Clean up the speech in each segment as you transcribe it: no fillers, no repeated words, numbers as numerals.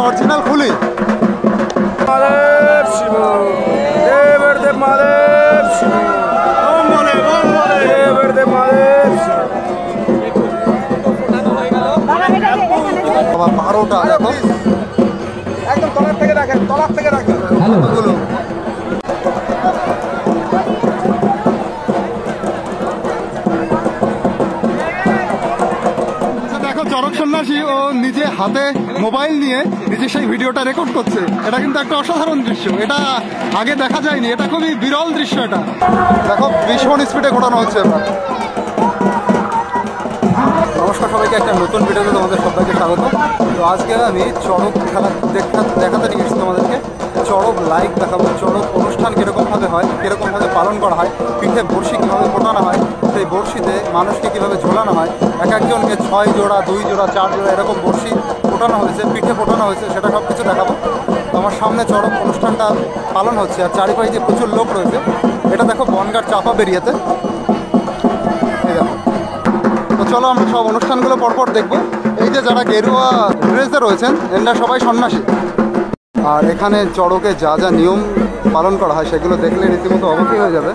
Original ফুলি। বারোটা দেখো, একদম তলার থেকে দেখেন, তলার থেকে দেখেন এগুলো। দেখো চরক সন্ন্যাসী ও নিজে হাতে মোবাইল নিয়ে নিজে সেই ভিডিওটা রেকর্ড করছে। এটা কিন্তু একটা অসাধারণ দৃশ্য, এটা আগে দেখা যায়নি, এটা খুবই বিরল দৃশ্য। এটা দেখো ভীষণ স্পিডে ঘোরানো হচ্ছে এবার। নমস্কার সবাইকে, একটা নতুন ভিডিওতে তোমাদের সবাইকে স্বাগত। তো আজকে আমি চড়ক খেলা দেখাতে নিয়ে এসেছি তোমাদেরকে। চড়ক লাইভ দেখাবো, চড়ক অনুষ্ঠান কীরকমভাবে হয়, কীরকমভাবে পালন করা হয়, পিঠে বড়শি কীভাবে ফোটানো হয়, সেই বড়শিতে মানুষকে কীভাবে ঝোলানো হয়, এক একজনকে 6 জোড়া 2 জোড়া 4 জোড়া এরকম বড়শি ফোটানো হয়েছে, পিঠে ফোটানো হয়েছে, সেটা সব কিছু দেখাবো। আমার সামনে চড়ক অনুষ্ঠানটা পালন হচ্ছে আর চারিপাশে যে প্রচুর লোক রয়েছে। এটা দেখো বনগাঁর চাপা বেরিয়েতে, এই দেখো। তো চলো আমরা সব অনুষ্ঠানগুলো পরপর দেখবো। এই যে যারা গেরুয়া ড্রেসে রয়েছেন এনারা সবাই সন্ন্যাসী। আর এখানে চড়কে যা যা নিয়ম পালন করা হয় সেগুলো দেখলে রীতিমতো অবাকই হয়ে যাবে।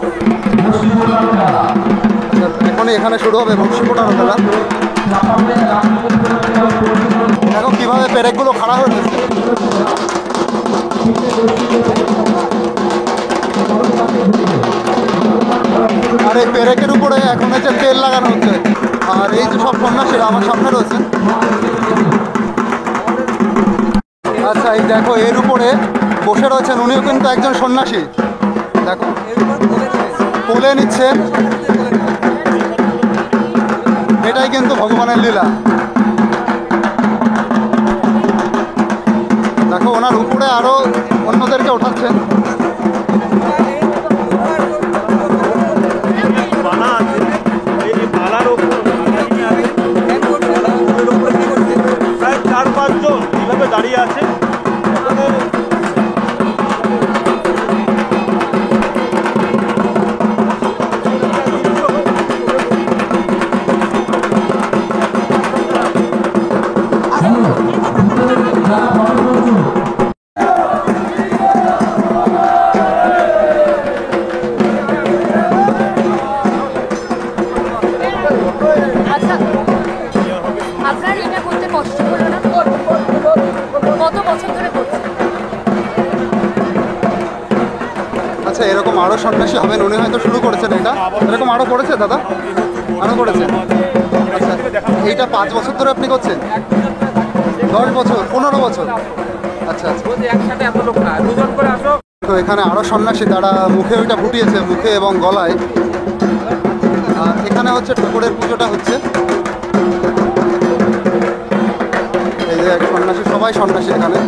এখনই এখানে শুরু হবে বড়শি ফোটানো খেলা। দেখো কীভাবে পেরেকগুলো খাড়া হয়ে রয়েছে। আর এই পেরেকের উপরে এখন হচ্ছে তেল লাগানো হচ্ছে। আর এই যে সব সন্ন্যাসীরা আমার সামনে রয়েছে। আচ্ছা, এই দেখো এর উপরে বসে রয়েছেন, উনিও কিন্তু একজন সন্ন্যাসী। দেখো কোলে নিচ্ছেন, এটাই কিন্তু ভগবানের লীলা। দেখো ওনার উপরে আরো অন্যদেরকে ওঠাচ্ছেন। দাঁড়িয়ে আছে। আচ্ছা, এরকম আরও সন্ন্যাসী হবেন, উনি হয়তো শুরু করেছেন এটা। এরকম আরও করেছে দাদা, আরও করেছেন। আচ্ছা, এইটা 5 বছর ধরে আপনি করছেন? 10 বছর, 15 বছর? আচ্ছা আচ্ছা। তো এখানে আরও সন্ন্যাসী, তারা মুখে ওইটা ফুটিয়েছে, মুখে এবং গলায়। আর এখানে হচ্ছে ঠাকুরের পুজোটা হচ্ছে। এই যে সন্ন্যাসী, সবাই সন্ন্যাসী এখানে।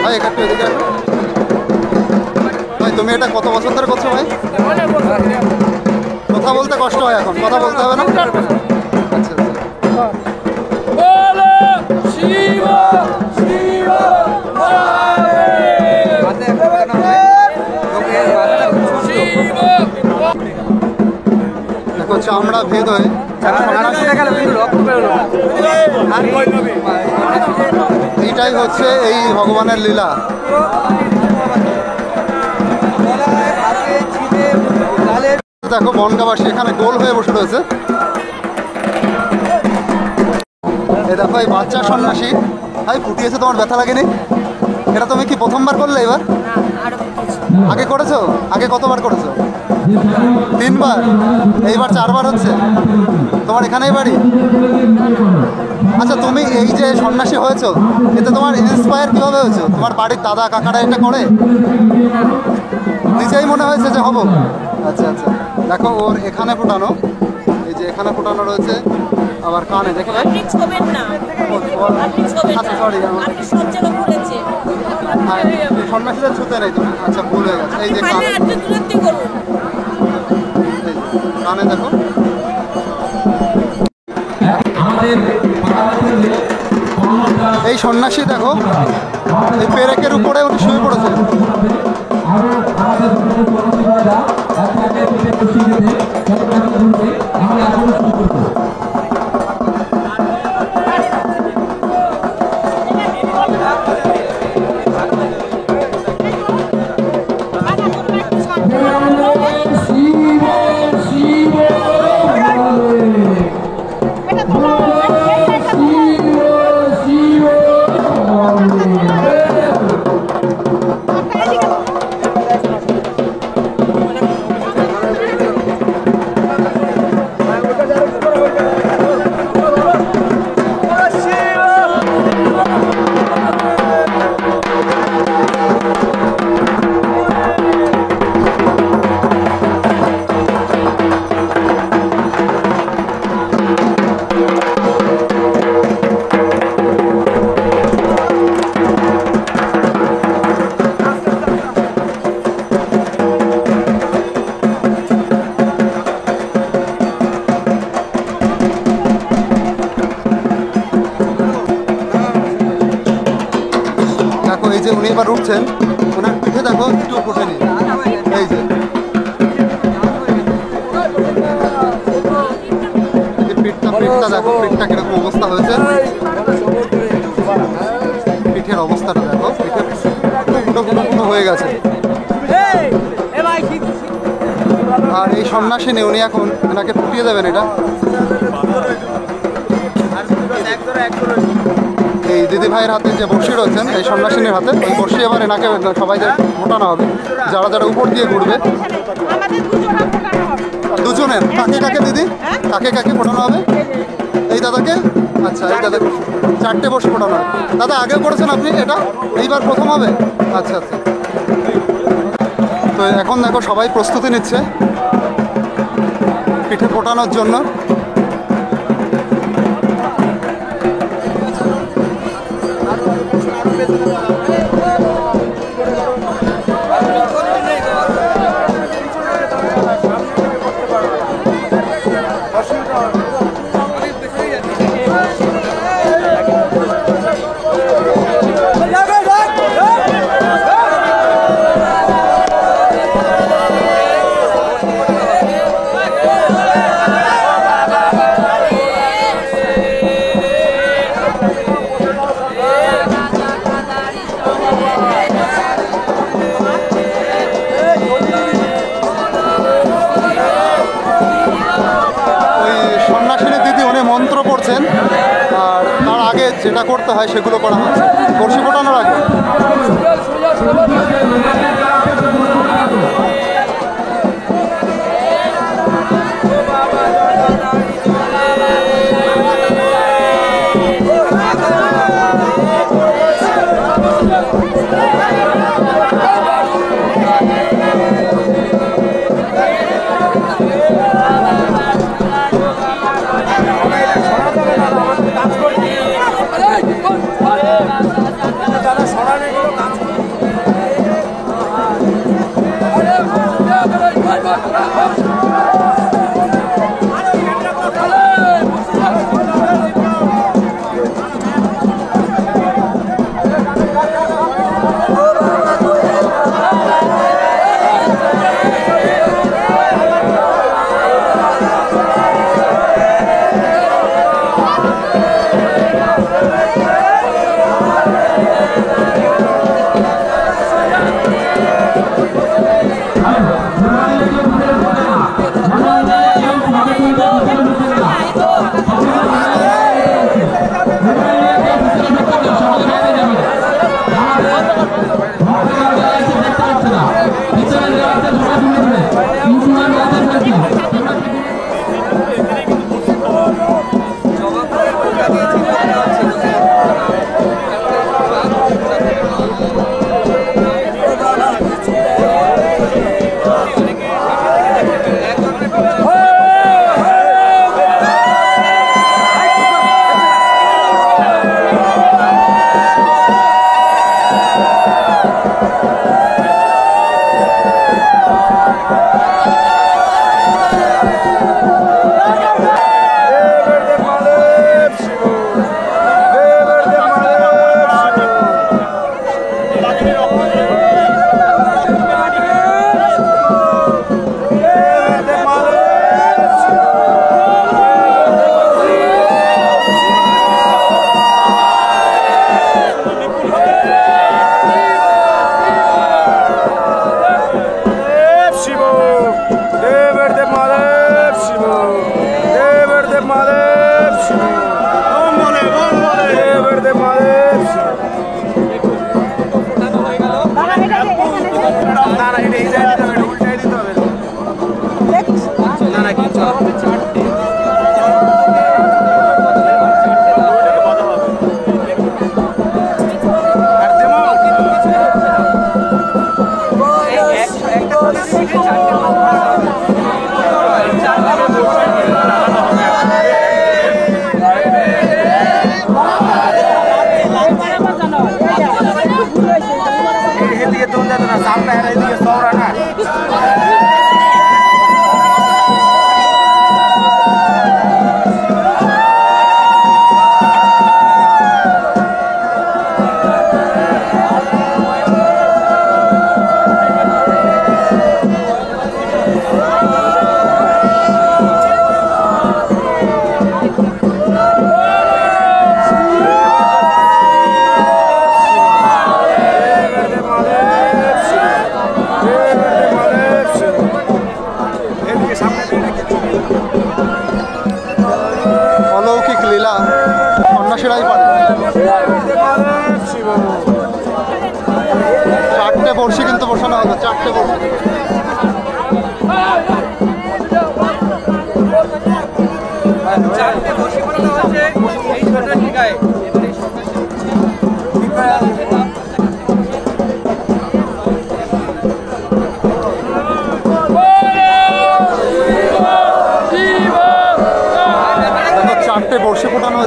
ভাই একটু এদিকে আসো। ভাই তুমি এটা কত বছর ধরে করছো ভাই? কথা বলতে কষ্ট হয়, এখন কথা বলতে হবে না? আচ্ছা দেখো চামড়া ভেদ হয়ে এইটাই হচ্ছে এই ভগবানের লীলা। দেখো বনগাঁবাসী এখানে গোল হয়ে বসে রয়েছে। এই দেখো এই বাচ্চা সন্ন্যাসী। ভাই ফুটিয়েছে, তোমার ব্যথা লাগেনি? এটা তুমি কি প্রথমবার করলে এবার? আগে করেছো? আগে কতবার করেছো? 3 বার? এইবার 4 বার হচ্ছে। তোমার এখানেই বাড়ি? আচ্ছা, তুমি এই যে সন্ন্যাসী হয়েছো, এতে তোমার ইন্সপায়ার কীভাবে হয়েছো? তোমার বাড়ির দাদা কাকারা এটা করে? নিজেই মনে হয়েছে যে হবো? আচ্ছা আচ্ছা। দেখো ওর এখানে ফোটানো, এই যে এখানে ফোটানো রয়েছে, আবার কানে। দেখো আচ্ছা সরি, সন্ন্যাসীদের ছুতে নেই তুমি। আচ্ছা ভুল হয়ে গেছে। এই যে কানে দেখো। এই সন্ন্যাসী দেখো এই পেরেকের উপরে উনি শুয়ে পড়েছে। উনি এবার উঠছেন, ওনার পিঠে দেখো একটু ফোটেনি, এই যে পিঠটা দেখো, পিঠটা কিরকম অবস্থা হয়েছে, পিঠের অবস্থাটা দেখো, পিঠে ফুটো ফুটো ফুটো হয়ে গেছে। আর এই সন্ন্যাসিনী উনি এখন এনাকে ফুটিয়ে দেবেন এটা। এই দিদি ভাইয়ের হাতে যে বড়শি রয়েছেন, এই সন্ন্যাসিনীর হাতে ওই বড়শি এবার এনাকে সবাইকে ফোটানো হবে, যারা যারা উপর দিয়ে ঘুরবে। দুজনের কাকে কাকে দিদি, কাকে কাকে ফোটানো হবে? এই দাদাকে, আচ্ছা এই দাদা 4টে বড়শি ফোটানো হবে। দাদা আগেও করেছেন আপনি এটা, এইবার প্রথম হবে? আচ্ছা আচ্ছা। তো এখন দেখো সবাই প্রস্তুতি নিচ্ছে পিঠে ফোটানোর জন্য। মন্ত্র পড়ছেন, আর তার আগে যেটা করতে হয় সেগুলো করা হচ্ছে বড়শি ফোটানোর আগে।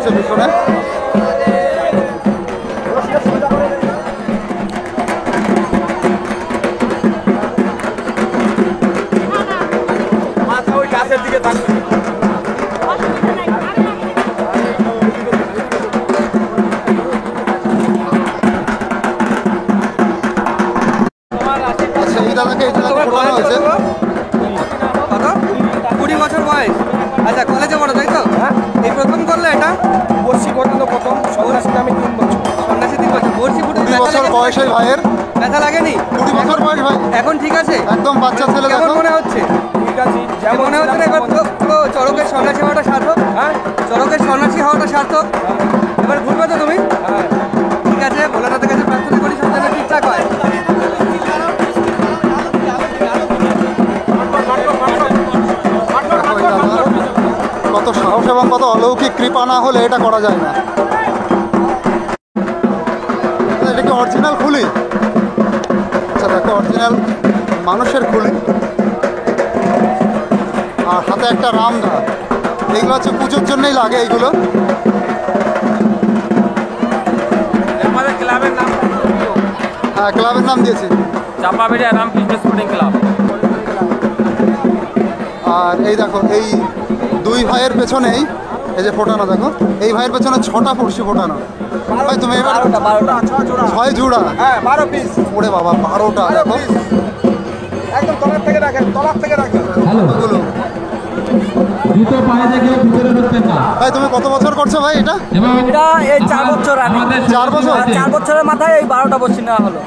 হচ্ছে পিছনে। আচ্ছা, এই দাদাকে ঘোরানো হয়েছে। কত? 20 বছর বয়স। আচ্ছা, কলেজে পড়ো তাই তো? এই প্রথম করলে এটা? বর্ষি ঘটানো প্রথম, সন্ন্যাসী আমি 3 বছর। সন্ন্যাসী 3 বছর। বর্ষি ফুটে 20 বছর বয়স এই ভাইয়ের। ব্যথা লাগেনি? 20 বছর বয়স ভাই, এখন ঠিক আছে? একদম বাচ্চা ছেলে। কেমন দেখো মনে হচ্ছে? ঠিক আছে, কেমন মনে হচ্ছে না এবার পুরো চড়কের সন্ন্যাসী হওয়াটা সার্থক? হ্যাঁ চড়কের সন্ন্যাসী হওয়াটা সার্থক? এবার ঘুরবে তো তুমি? হ্যাঁ। ঠিক আছে, ভোলানাথের কাছে প্রার্থনা করি সব যেন ঠিকঠাক হয়। দেখো এই দাদা, কত সাহস এবং কত অলৌকিক কৃপা না হলে এটা করা যায় না। এটা কি অরিজিনাল খুলি? আচ্ছা দেখো, অরিজিনাল মানুষের খুলি, আর হাতে একটা রামদা। এইগুলো হচ্ছে পুজোর জন্যই লাগে এইগুলো। আমাদের ক্লাবের নাম হ্যাঁ, ক্লাবের নাম দিয়েছি। চাপাবেড়িয়া রামকৃষ্ণ স্পোর্টিং ক্লাব। আর এই দেখো, এই দুই ভাইয়ের পেছনেই এই যে ফোটানো, দেখো এই ভাইয়ের পেছনে 6টা পড়শি ফোটানো। ভাই তুমি এবার 6 জোড়া? হ্যাঁ 12 পিস। ওরে বাবা, 12টা দেখো। একদম তলার থেকে রাখেন, তলার থেকে রাখেন। ওগুলো। জুতো পায়ে দেখে ভিতরে ঢুকতেন না। ভাই তুমি কত বছর করছো ভাই এটা? এবং এটা এই 4 বছর আগে। আমাদের 4 বছর? 4 বছরের মাথায় এই 12টা বছর নেওয়া হলো।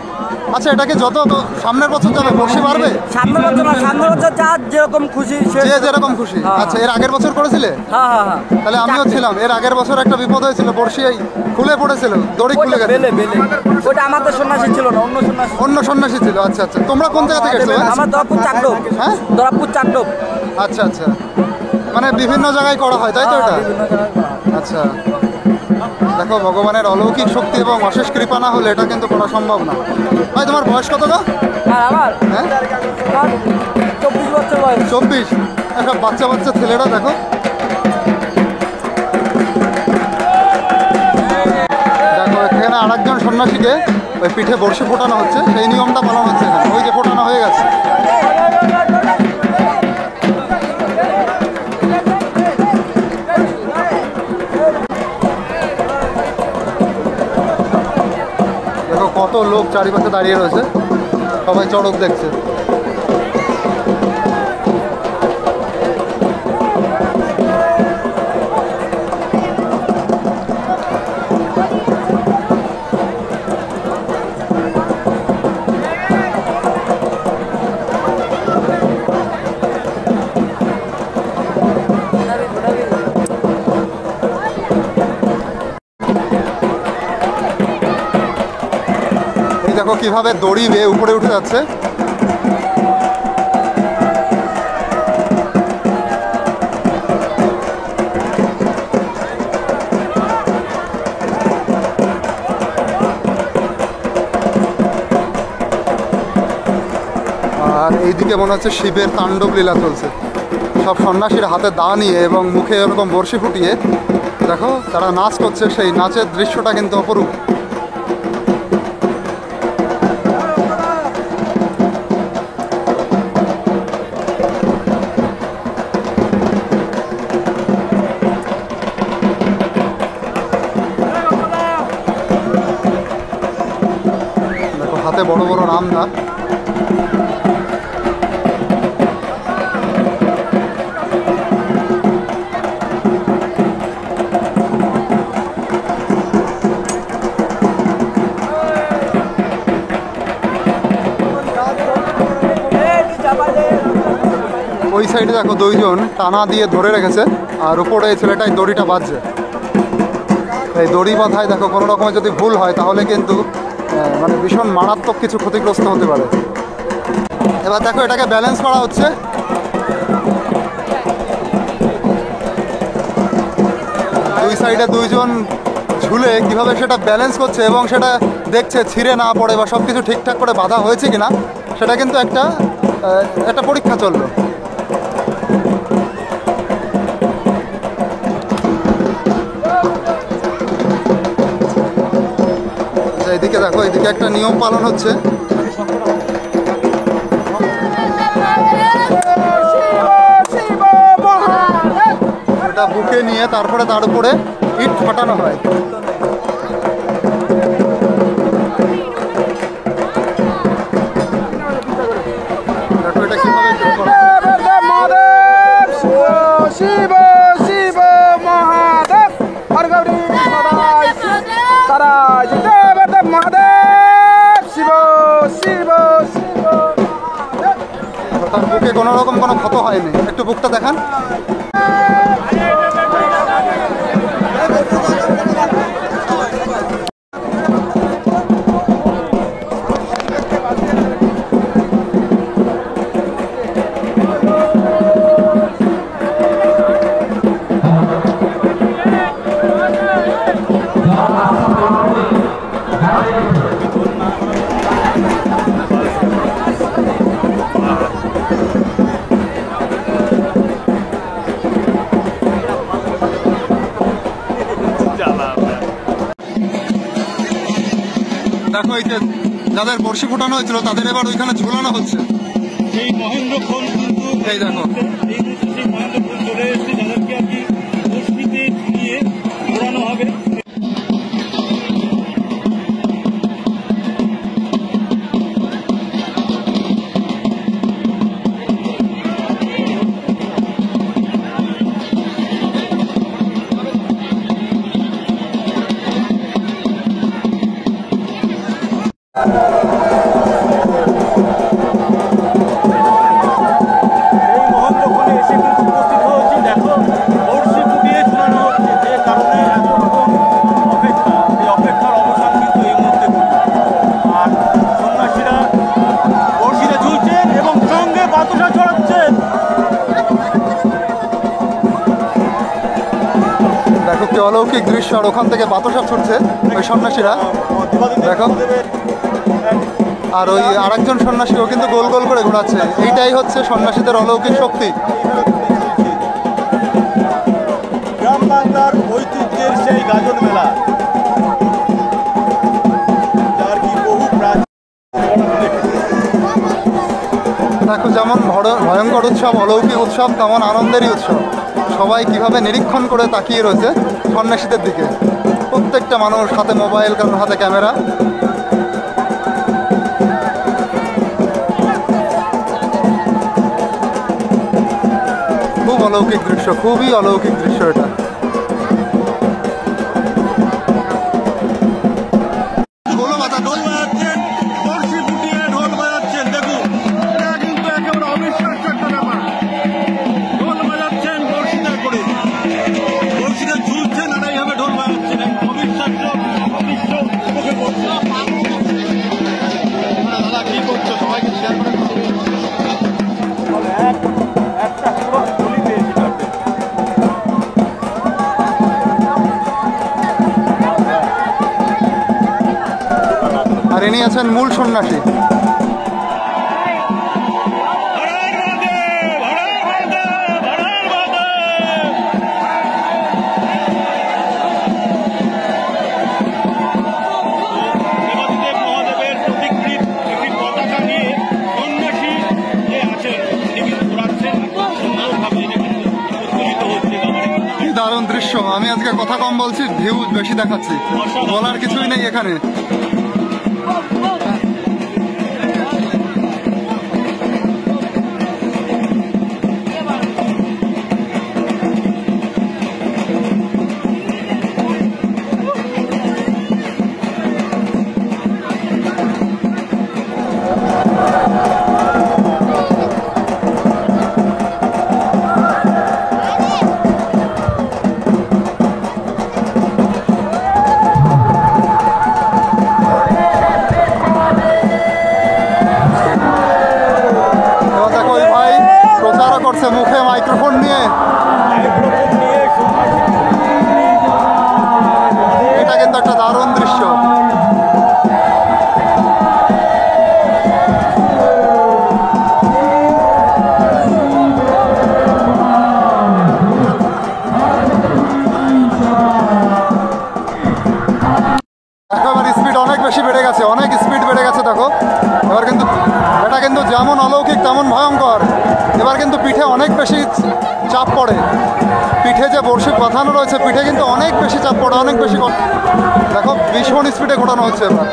আচ্ছা, এটাকে যত সামনের বছর যাবে বর্ষি বাড়বে? সামনের বছর না, সামনের বছর যার যেরকম খুশি সে। যে যেরকম খুশি। হ্যাঁ। আচ্ছা, এর আগের বছর করেছিলে? হ্যাঁ হ্যাঁ হ্যাঁ। তাহলে আমিও ছিলাম। এর আগের বছর একটা বিপদ হয়েছিল, বর্ষি এই খুলে পড়েছিল, দড়ি খুলে ওইটা গেছে। বেলে বেলে। ওটা আমাদের সন্ন্যাসী ছিল না, অন্য সন্ন্যাসী। অন্য সন্ন্যাসী ছিল। আচ্ছা আচ্ছা, তোমরা কোন জায়গা থেকে এসছো? আমার দরাপুর চাকডোব। হ্যাঁ? দরাপুর চাকডোব। আচ্ছা আচ্ছা, মানে বিভিন্ন জায়গায় করা হয় তাই তো এটা? বিভিন্ন জায়গায় করা হয়। আচ্ছা, দেখো ভগবানের অলৌকিক শক্তি এবং অশেষ কৃপা না হলে এটা কিন্তু করা সম্ভব না। ভাই তোমার বয়স কত গো? আর আমার হ্যাঁ, আমার 24 বছর বয়স। 24। একটা বাচ্চা বাচ্চা ছেলেরা দেখো। দেখো এখানে আরেকজন সন্ন্যাসীকে ওই পিঠে বর্ষি ফোটানো হচ্ছে, সেই নিয়মটা পালন হচ্ছে এখানে। ওই যে ফোটানো হয়ে গেছে। দেখো কত লোক চারিপাশে দাঁড়িয়ে রয়েছে, সবাই চড়ক দেখছে। এই দেখো কিভাবে দড়ি বেয়ে উপরে উঠে যাচ্ছে। আর এইদিকে মনে হচ্ছে শিবের তাণ্ডব লীলা চলছে। সব সন্ন্যাসীর হাতে দা নিয়ে এবং মুখে এরকম বর্ষি ফুটিয়ে দেখো তারা নাচ করছে। সেই নাচের দৃশ্যটা কিন্তু অপরূপ। দেখো হাতে বড় বড় রামদা। ওই সাইডে দেখো দুইজন টানা দিয়ে ধরে রেখেছে, আর উপরে এই ছেলেটাই দড়িটা বাজছে। এই দড়ি বাঁধায় দেখো কোনো রকমের যদি ভুল হয় তাহলে কিন্তু মানে ভীষণ মারাত্মক কিছু ক্ষতিগ্রস্ত হতে পারে। এবার দেখো এটাকে ব্যালেন্স করা হচ্ছে। দুই সাইডে দুইজন ঝুলে কিভাবে সেটা ব্যালেন্স করছে এবং সেটা দেখছে ছিঁড়ে না পড়ে বা সব কিছু ঠিকঠাক করে বাঁধা হয়েছে কিনা, সেটা কিন্তু একটা পরীক্ষা চললো। এদিকে একটা নিয়ম পালন হচ্ছে। এটা বুকে নিয়ে তারপরে তার উপরে ইট ফাটানো হয়। দেখো এটা কিভাবে শুরু করা হয়। শিব শিব মহাদেব হর গৌরী সদাই তারা জিতে মহাদেব শিব শিব শিব। তার বুকে কোনো রকম কোনো ক্ষত হয়নি, একটু বুকটা দেখান। দেখো এই যে যাদের বর্ষি ফুটানো হয়েছিল তাদের এবার ওইখানে ঝুলানো হচ্ছে। সেই মহেন্দ্রক্ষণ কিন্তু এই দেখো এই মুহূর্তে সেই মহেন্দ্রক্ষণ চলে এসেছে, যাদেরকে আর কি বস্তিতে ঝুলিয়ে ঘোরানো হবে। এই মহেন্দ্রক্ষণে এসে কিন্তু উপস্থিত হয়েছি। দেখো বড়শি ফুটিয়ে ঝুলানো হচ্ছে, যে কারণে এত রকম অপেক্ষা, এই অপেক্ষার অবসান কিন্তু এই মুহূর্তে ঘটছে। আর সন্ন্যাসীরা বড়শিতে ঝুলছেন এবং সঙ্গে বাতাসা ছড়াচ্ছেন। দেখো কি অলৌকিক দৃশ্য, আর ওখান থেকে বাতাসা ছুটছে ওই সন্ন্যাসীরা। দেখো আর ওই আরেকজন সন্ন্যাসীও কিন্তু গোল গোল করে ঘোরাচ্ছে। এইটাই হচ্ছে সন্ন্যাসীদের অলৌকিক শক্তি। গ্রাম বাংলার ঐতিহ্যের সেই গাজন মেলা, যার কি বহু প্রাচীন। দেখো যেমন ভয়ঙ্কর উৎসব, অলৌকিক উৎসব, তেমন আনন্দেরই উৎসব। সবাই কিভাবে নিরীক্ষণ করে তাকিয়ে রয়েছে সন্ন্যাসীদের দিকে। প্রত্যেকটা মানুষ হাতে মোবাইল, কারোর হাতে ক্যামেরা। খুব অলৌকিক দৃশ্য, খুবই অলৌকিক দৃশ্য এটা। ঢোল বাজাচ্ছেন, বড়শি ফুটিয়ে ঢোল বাজাচ্ছেন। দেখুন এটা কিন্তু একেবারে অবিশ্বাস্য একটা ব্যাপার। ঢোল বাজাচ্ছেন বড়শিটা করে, বড়শিটা ঝুলছেন আর এইভাবে ঢোল বাজাচ্ছেন। এক অবিশ্বাস্য অবিশ্ব চোখে পড়ছে। দাদা কি করছো, সবাইকে শেয়ার করে একটা পুরো গলি পেয়েছি তাতে। আর ইনি আছেন মূল সন্ন্যাসী। দেবাদিদেব মহাদেবের প্রতিকৃত একটি পতাকা নিয়ে সন্ন্যাসী যে আছেন তিনি কিন্তু ঘোরাচ্ছেন। সুন্দরভাবে এটা কিন্তু উত্তোলিত হচ্ছে। কি দারুণ দৃশ্য। আমি আজকে কথা কম বলছি, ভিউ বেশি দেখাচ্ছি, বলার কিছুই নেই এখানে। করছে মুখে মাইক্রোফোন নিয়ে। এটা কিন্তু একটা দারুণ দৃশ্য। একেবারে স্পিড অনেক বেশি বেড়ে গেছে, অনেক পিঠে অনেক বেশি চাপ পড়ে। পিঠে যে বড়শি বাঁধানো রয়েছে পিঠে কিন্তু অনেক বেশি চাপ পড়ে, অনেক বেশি। দেখো ভীষণ স্পিডে ঘোরানো হচ্ছে এবার।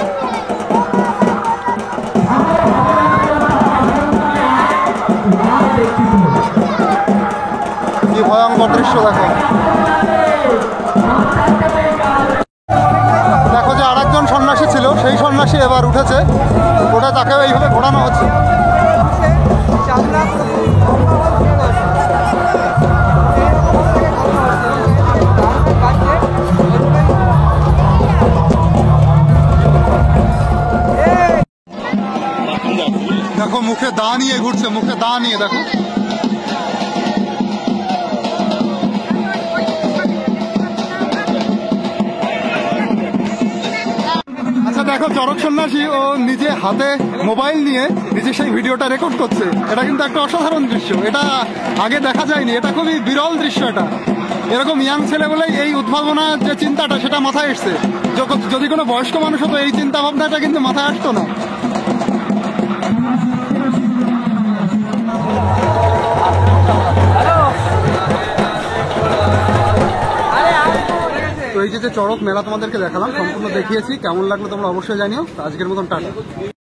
কি ভয়ঙ্কর দৃশ্য দেখো। দেখো যে আরেকজন সন্ন্যাসী ছিল, সেই সন্ন্যাসী এবার উঠেছে, ওটা তাকেও এইভাবে ঘোরানো হচ্ছে। চামড়া দেখো মুখে দা নিয়ে ঘুরছে, মুখে দা নিয়ে দেখো। আচ্ছা দেখো চড়ক সন্ন্যাসী ও নিজে হাতে মোবাইল নিয়ে নিজে সেই ভিডিওটা রেকর্ড করছে। এটা কিন্তু একটা অসাধারণ দৃশ্য, এটা আগে দেখা যায়নি, এটা খুবই বিরল দৃশ্য। এটা এরকম ইয়াং ছেলে বলেই এই উদ্ভাবনার যে চিন্তাটা সেটা মাথায় এসছে। যদি কোনো বয়স্ক মানুষ হতো এই চিন্তা ভাবনাটা কিন্তু মাথায় আসতো না। তো এই যে চড়ক মেলা তোমাদেরকে দেখালাম, সম্পূর্ণ দেখিয়েছি, কেমন লাগলো তোমরা অবশ্যই জানিও। আজকের মতন টাটা।